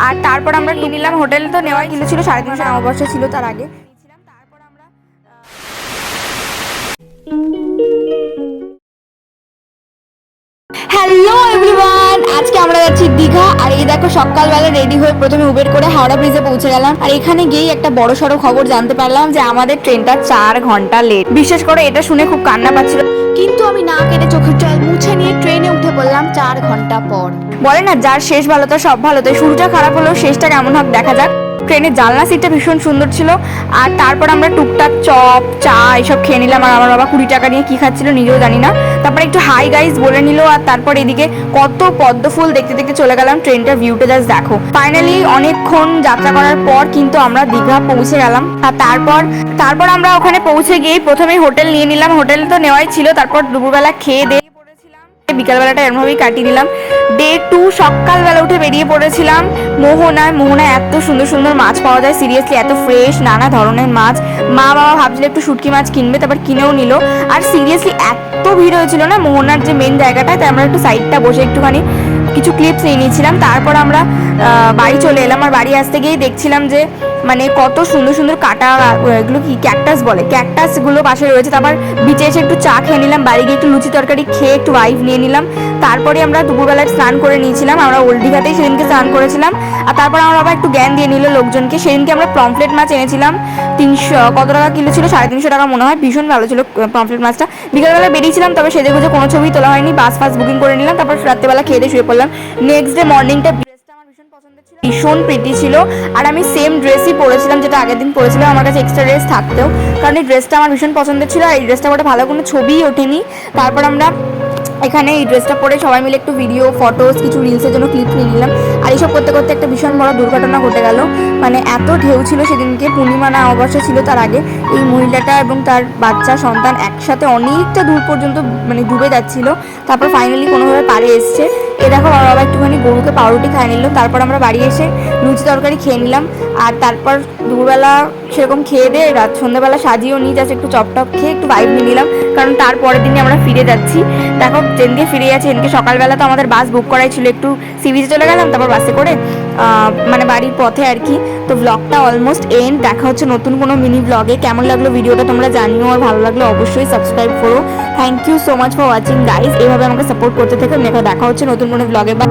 আর তারপর আমরা নিয়ে নিলাম, হোটেল তো নেওয়াই ছিল 350 নববর্ষ ছিল তার আগে। হ্যালো এভরিওয়ান, আজকে আমরা যাচ্ছি দীঘা। আর এই দেখো সকালবেলা রেডি হয়ে প্রথমে উবের করে হাওড়া ব্রিজে পৌঁছে গেলাম। আর এখানে গিয়েই একটা বড় সড়ো খবর জানতে পারলাম যে আমাদের ট্রেনটা 4 ঘন্টা লেট। বিশেষ করে এটা শুনে খুব কান্না পাচ্ছিল, কিন্তু আমি না কেটে চোখের জল মুছে নিয়ে ট্রেনে উঠে পড়লাম 4 ঘন্টা পর। বলে না, যার শেষ ভালো তার সব ভালো, তাই শুরুটা খারাপ হলেও শেষটা কেমন হোক দেখা যাক। ট্রেনের জানলা সিটটা ভীষণ সুন্দর ছিল। আর তারপর আমরা টুকটাক চপ চা এইসব খেয়ে নিলাম। আর আমার বাবা 20 টাকা নিয়ে কি খাচ্ছিল নিজেও জানি না। তারপরে একটু হাই গাইজ বলে নিল। আর তারপর এদিকে কত পদ্ম ফুল দেখতে দেখতে চলে গেলাম। ট্রেনটার ভিউটা জাস্ট দেখো। ফাইনালি অনেকক্ষণ যাত্রা করার পর কিন্তু আমরা দীঘা পৌঁছে গেলাম। আর তারপর আমরা ওখানে পৌঁছে গিয়ে প্রথমে হোটেল নিয়ে নিলাম। হোটেল তো নেওয়াই ছিল। তারপর দুপুরবেলা খেয়ে দিয়ে বিকালবেলাটা এরমভাবেই কাটিয়ে দিলাম। ডে 2 সকালবেলা উঠে বেরিয়ে পড়েছিলাম মোহনায় এত সুন্দর সুন্দর মাছ পাওয়া যায়, সিরিয়াসলি এত ফ্রেশ নানা ধরনের মাছ। মা বাবা ভাবছিল একটু শুটকি মাছ কিনবে, তারপর কিনেও নিল। আর সিরিয়াসলি এত ভিড় হয়েছিল না মোহনার যে মেন জায়গাটা, তাই আমরা একটু সাইডটা বসে একটুখানি কিছু ক্লিপস নিয়ে নিয়েছিলাম। তারপর আমরা বাড়ি চলে এলাম। আর বাড়ি আসতে গিয়েই দেখছিলাম যে মানে কত সুন্দর সুন্দর কাটা, এগুলো কি ক্যাকটাস বলে, ক্যাকটাসগুলো পাশে রয়েছে। তারপর বিচে এসে একটু চা খেয়ে নিলাম, বাড়ি গিয়ে একটু লুচি তরকারি খেয়ে একটু ভাইব নিয়ে নিলাম। তারপরে আমরা দুপুরবেলায় স্নান করে নিয়েছিলাম। আমরা ওল্ড দীঘাতেই সেদিনকে স্নান করেছিলাম। আর তারপর আমরা আবার একটু জ্ঞান দিয়ে নিল লোকজনকে। সেদিনকে আমরা পমফ্লেট মাছ এনেছিলাম 300 কত টাকা কিলো ছিল, 350 টাকা মনে হয়। ভীষণ ভালো ছিল পমফ্লেট মাছটা। বিকালবেলা বেরিয়েছিলাম, তবে সেজে গুজে কোনো ছবি তোলা হয়নি। বাস বুকিং করে নিলাম। তারপর রাত্রেবেলা খেয়ে দিয়ে শুয়ে পড়লাম। নেক্সট ডে মর্নিংটা ভীষণ প্রিটি ছিল। আর আমি সেম ড্রেসই পরেছিলাম যেটা আগের দিন পরেছিলাম। আমার কাছে এক্সট্রা ড্রেস থাকতেও, কারণ এই ড্রেসটা আমার ভীষণ পছন্দের ছিল। আর এই ড্রেসটা ওটা ভালো কোনো ছবিই ওঠেনি। তারপর আমরা এখানে এই ড্রেসটা পরে সবাই মিলে একটু ভিডিও ফটোস কিছু রিলসের জন্য ক্লিপ নিয়ে নিলাম। আর এইসব করতে করতে একটা ভীষণ বড় দুর্ঘটনা ঘটে গেল। মানে এত ঢেউ ছিল সেদিনকে, পূর্ণিমা না অবশ্য ছিল তার আগে। এই মহিলাটা এবং তার বাচ্চা সন্তান একসাথে অনেকটা দূর পর্যন্ত মানে ডুবে যাচ্ছিল। তারপর ফাইনালি কোনোভাবে পাড়ে এসছে। এ দেখো আমার বাবা একটুখানি গরুকে পাউরুটি খাই নিল। তারপর আমরা বাড়ি এসে লুচি তরকারি খেয়ে নিলাম। আর তারপর দুপুরবেলা সেরকম খেয়ে দিয়ে রাত সন্ধ্যাবেলা সাজিয়েও নিয়ে জাস্ট একটু চপটপ খেয়ে একটু ভাইব নিয়ে নিলাম, কারণ তারপরের দিনে আমরা ফিরে যাচ্ছি। দেখো ট্রেন দিয়ে ফিরে যাচ্ছি। এদিকে সকালবেলা তো আমাদের বাস বুক করাই ছিল, একটু সি বিচে চলে গেলাম, তারপর বাসে করে মানে বাড়ির পথে আর কি। তো ব্লগটা অলমোস্ট এন্ড। দেখা হচ্ছে নতুন কোনো মিনি ব্লগে। কেমন লাগলো ভিডিওটা তোমরা জানিও, আর ভালো লাগলো অবশ্যই সাবস্ক্রাইব করো। Thank you so much for watching guys. এইভাবে আমাকে সাপোর্ট করতে থেকে দেখা হচ্ছে নতুন কোনো ব্লগে। বা